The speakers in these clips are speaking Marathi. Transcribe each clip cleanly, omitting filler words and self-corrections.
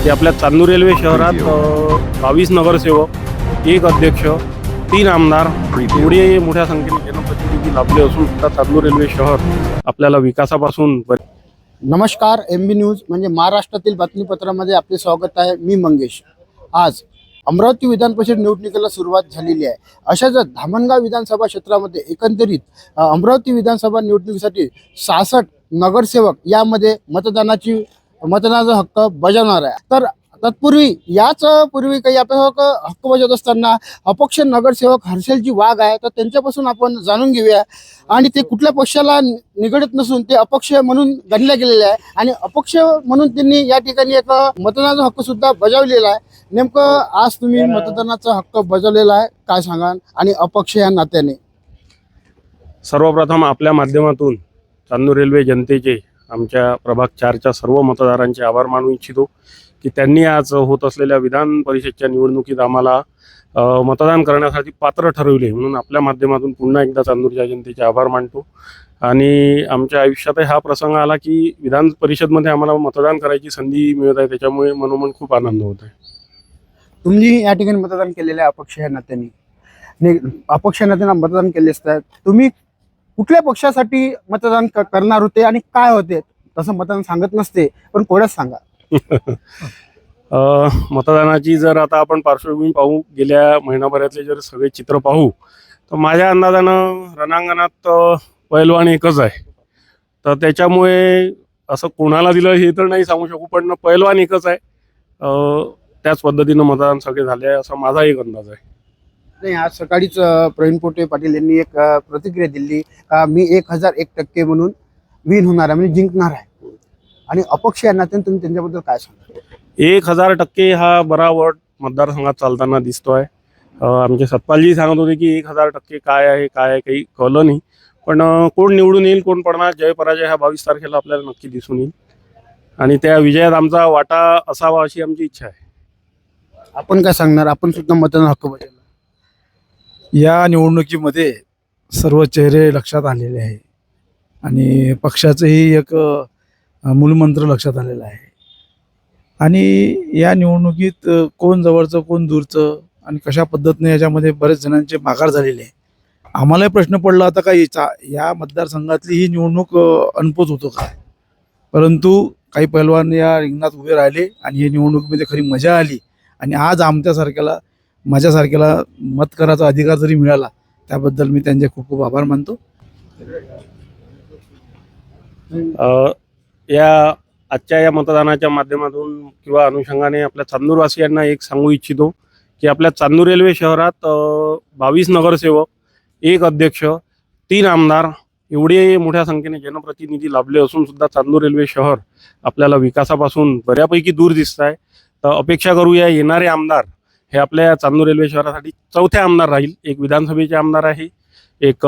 की आपल्या चांदूर रेल्वे शहरात 22 नगरसेवक, 1 अध्यक्ष, 3 आमदार एवढे मोठ्या संख्येने जनप्रतिनिधी लाभले असून सुद्धा चांदूर रेल्वे शहर आपल्याला विकासापासून नमस्कार, MB न्यूज म्हणजे महाराष्ट्रातील बातमीपत्रामध्ये आपले स्वागत आहे. मी मंगेश. आज अमरावती विधान परिषद निवडणुकीला सुरुवात झालेली आहे. अशाच धामणगाव विधानसभा क्षेत्रामध्ये एकंदरीत अमरावती विधानसभा निवडणुकीसाठी 66 नगरसेवक यामध्ये मतदानाचा हक्क बजावणार आहे. तर तत्पूर्वी काही आपण हक्क बजावत असताना अपक्ष नगरसेवक हर्षलजी वाघ आहे, तर त्यांच्यापासून आपण जाणून घेऊया. आणि ते कुठल्या पक्षाला निगडीत नसून ते अपक्ष म्हणून गणले गेलेले आहे आणि अपक्ष म्हणून त्यांनी या ठिकाणी एक मतदानाचा हक्क सुद्धा बजावलेला आहे. नेमकं आज तुम्ही मतदानाचा हक्क बजावलेला आहे, काय सांगाल? आणि अपक्ष या नात्याने सर्वप्रथम आपल्या माध्यमातून चांदूर रेल्वे जनतेचे, आमच्या प्रभाग 4च्या सर्व मतदारांचे आभार मानू इच्छितो की त्यांनी आज होत असलेल्या विधान परिषदच्या निवडणुकीत आम्हाला मतदान करण्यासाठी पात्र ठरवले. म्हणून आपल्या माध्यमातून पुन्हा एकदा चांदूरच्या जनतेचे आभार मानतो. आणि आमच्या आयुष्यातही हा प्रसंग आला की विधान परिषदमध्ये आम्हाला मतदान करायची संधी मिळत आहे, त्याच्यामुळे मनोमन खूप आनंद होत आहे. तुम्ही या ठिकाणी मतदान केलेलं आहे अपक्ष या नात्याने. अपक्ष नात्याने मतदान केले असतात, तुम्ही कुठल्या पक्षासाठी मतदान करणार होते आणि काय होते? तसं मतदान सांगत नसते, पण कोणाच सांगा. मतदानाची जर आता आपण पार्श्वभूमी पाहू, गेल्या महिनाभरातले जर सगळे चित्र पाहू, तर माझ्या अंदाजानं रणांगणात पैलवान एकच आहे. तर त्याच्यामुळे असं कोणाला दिलं हे तर नाही सांगू शकू, पण पैलवान एकच आहे. त्याच पद्धतीनं मतदान सगळे झाले आहे असा माझा एक अंदाज आहे. नाही, आज सकाळीच प्रवीण पोटे पाटील यांनी एक प्रतिक्रिया दिली का मी 1001% म्हणून विन होणार आहे, म्हणजे जिंकणार आहे. आणि अपक्ष या नात्याने तुम्ही त्यांच्याबद्दल काय सांगा? 1000% हा बरा वर्ड मतदारसंघात चालताना दिसतोय. आमचे सतपालजी सांगत होते की 1000% काय आहे काही कळलं नाही. पण कोण निवडून येईल, कोण पडणार, जय पराजय हा 22 तारखेला आपल्याला नक्की दिसून येईल. आणि त्या विजयात आमचा वाटा असावा अशी आमची इच्छा आहे. आपण काय सांगणार? आपण सुद्धा मतदान हक्क बजावला. या निवडणुकीमध्ये सर्व चेहरे लक्षात आलेले आहे आणि पक्षाचंही एक मूलमंत्र लक्षात आलेला आहे. आणि या निवडणुकीत कोण जवळचं कोण दूरचं आणि कशा पद्धतीने याच्यामध्ये बरेच जणांचे माघार झालेले आहे. आम्हालाही प्रश्न पडला होता का या मतदारसंघातली ही निवडणूक अनपोच होतो काय, परंतु काही पैलवान या रिंगणात उभे राहिले आणि या निवडणुकीमध्ये खरी मजा आली. आणि आज माझ्यासारख्याला मत करायचा अधिकार जरी मिळाला, त्याबद्दल मी त्यांचे खूप खूप आभार मानतो. आजच्या मतदानाच्या माध्यमातून किंवा अनुषंगाने आपल्या चांदूरवासियांना एक सांगू इच्छितो की आपल्या चांदूर रेल्वे शहरात 22 नगरसेवक, 1 अध्यक्ष, 3 आमदार एवढे मोठ्या संख्येने जनप्रतिनिधी लाभले असून सुद्धा चांदूर रेल्वे शहर आपल्याला विकासापासून बऱ्यापैकी दूर दिसत आहे. तर अपेक्षा करूया येणारे आमदार हे आपल्या चांदूर रेल्वे शहरासाठी 4थे आमदार राहील. एक विधानसभेचे आमदार आहे, एक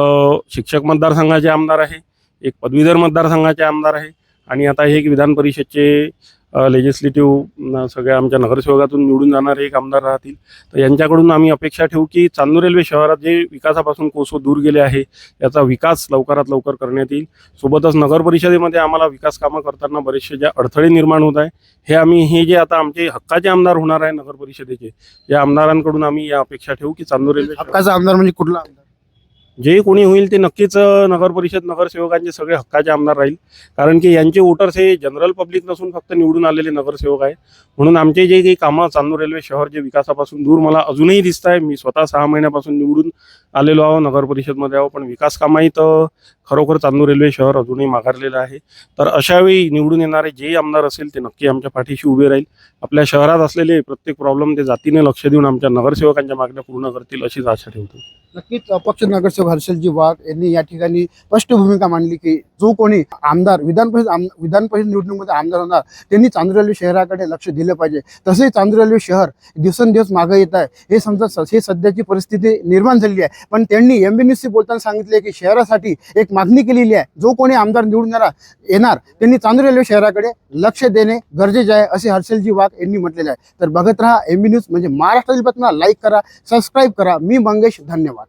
शिक्षक मतदारसंघाचे आमदार आहे, एक पदवीधर मतदारसंघाचे आमदार आहे आणि आता हे एक विधान परिषदचे लेजिस्लेटिव्ह सगळ्या आमच्या नगरसेवकातून निवडून जाणारे एक आमदार राहतील. तर यांच्याकडून आम्ही अपेक्षा ठेवू की चांदूर रेल्वे शहरात जे विकासापासून कोसो दूर गेले आहे याचा विकास लवकरात लवकर करण्यात येईल. सोबतच नगर परिषदेमध्ये आम्हाला विकास कामं करताना बरेचसे ज्या अडथळे निर्माण होत आहे हे जे आता आमचे हक्काचे आमदार होणार आहे नगर परिषदेचे, या आमदारांकडून आम्ही या अपेक्षा ठेवू की चांदूर रेल्वे हक्काचा आमदार म्हणजे कुठला आमदार? जे कोणी होईल ते नक्कीच नगर परिषद नगरसेवकांचे सगळे हक्काचे आमदार राहील. कारण की यांचे वोटर्स हे जनरल पब्लिक नसून फक्त निवडून आलेले नगरसेवक आहे. म्हणून आमचे जे काही कामं चांदूर रेल्वे शहर जे विकासापासून दूर मला अजूनही दिसत आहे. मी स्वतः 6 महिन्यापासून निवडून आलेलो आहो, नगर परिषदमध्ये आहो, पण विकास कामाही तर खरोखर चांदूर रेल्वे शहर अजूनही माघारलेलं आहे. तर अशावेळी निवडून येणारे जे आमदार असेल ते नक्की आमच्या पाठीशी उभे राहील. आपल्या शहरात असलेले प्रत्येक प्रॉब्लेम ते जातीने लक्ष देऊन आमच्या नगरसेवकांच्या मागण्या पूर्ण करतील अशीच आशा ठेवतो. नक्कीच अपक्ष नगरसेवक हर्षलजी वाघ यांनी या ठिकाणी स्पष्ट भूमिका मांडली की जो कोणी आमदार विधान परिषद निवडणुकीमध्ये आमदार होणार त्यांनी चांदूर रेल्वे शहराकडे लक्ष दिलं पाहिजे. तसेही चांदूर रेल्वे शहर दिवसेंदिवस मागे येत आहे हे सध्याची परिस्थिती निर्माण झालेली आहे. पण त्यांनी MB न्यूजशी बोलताना सांगितले की शहरासाठी एक मागणी केलेली आहे, जो कोणी आमदार निवडून येणार त्यांनी चांदूर रेल्वे शहराकडे लक्ष देणे गरजेचे आहे असे हर्षलजी वाघ यांनी म्हटलेले आहे. तर बघत राहा MB न्यूज म्हणजे महाराष्ट्रातील बातम्या. लाईक करा, सबस्क्राईब करा. मी मंगेश, धन्यवाद.